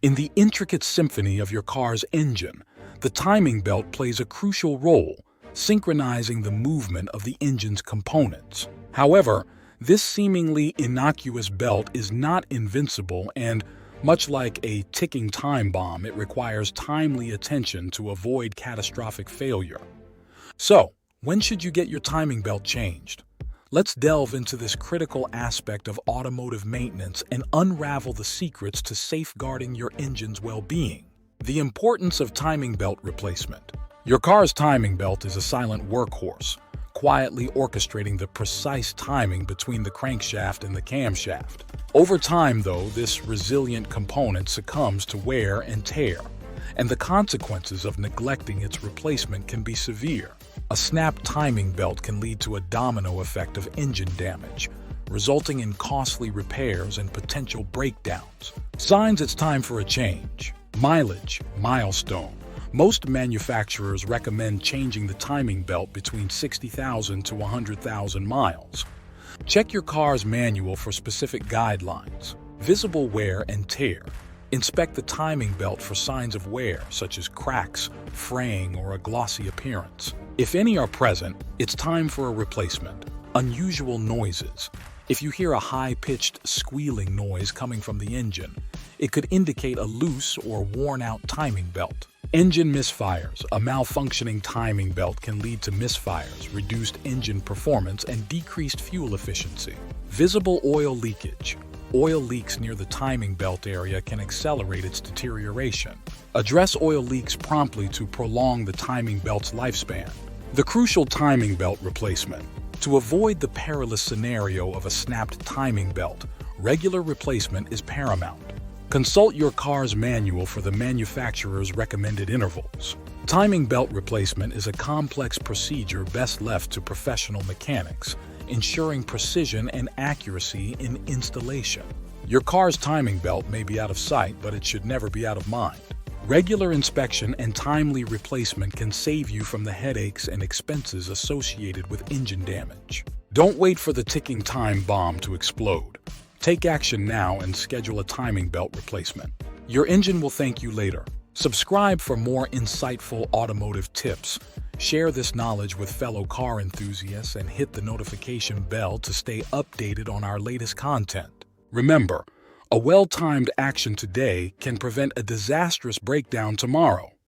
In the intricate symphony of your car's engine, the timing belt plays a crucial role, synchronizing the movement of the engine's components. However, this seemingly innocuous belt is not invincible and, much like a ticking time bomb, it requires timely attention to avoid catastrophic failure. So, when should you get your timing belt changed? Let's delve into this critical aspect of automotive maintenance and unravel the secrets to safeguarding your engine's well-being. The importance of timing belt replacement. Your car's timing belt is a silent workhorse, quietly orchestrating the precise timing between the crankshaft and the camshaft. Over time, though, this resilient component succumbs to wear and tear, and the consequences of neglecting its replacement can be severe. A snapped timing belt can lead to a domino effect of engine damage, resulting in costly repairs and potential breakdowns. Signs it's time for a change. Mileage, milestone. Most manufacturers recommend changing the timing belt between 60,000 to 100,000 miles. Check your car's manual for specific guidelines. Visible wear and tear. Inspect the timing belt for signs of wear, such as cracks, fraying, or a glossy appearance. If any are present, it's time for a replacement. Unusual noises. If you hear a high-pitched squealing noise coming from the engine, it could indicate a loose or worn-out timing belt. Engine misfires. A malfunctioning timing belt can lead to misfires, reduced engine performance, and decreased fuel efficiency. Visible oil leakage. Oil leaks near the timing belt area can accelerate its deterioration. Address oil leaks promptly to prolong the timing belt's lifespan. The crucial timing belt replacement. To avoid the perilous scenario of a snapped timing belt, regular replacement is paramount. Consult your car's manual for the manufacturer's recommended intervals. Timing belt replacement is a complex procedure best left to professional mechanics, ensuring precision and accuracy in installation. Your car's timing belt may be out of sight, but it should never be out of mind. Regular inspection and timely replacement can save you from the headaches and expenses associated with engine damage. Don't wait for the ticking time bomb to explode. Take action now and schedule a timing belt replacement. Your engine will thank you later. Subscribe for more insightful automotive tips. Share this knowledge with fellow car enthusiasts and hit the notification bell to stay updated on our latest content. Remember, a well-timed action today can prevent a disastrous breakdown tomorrow.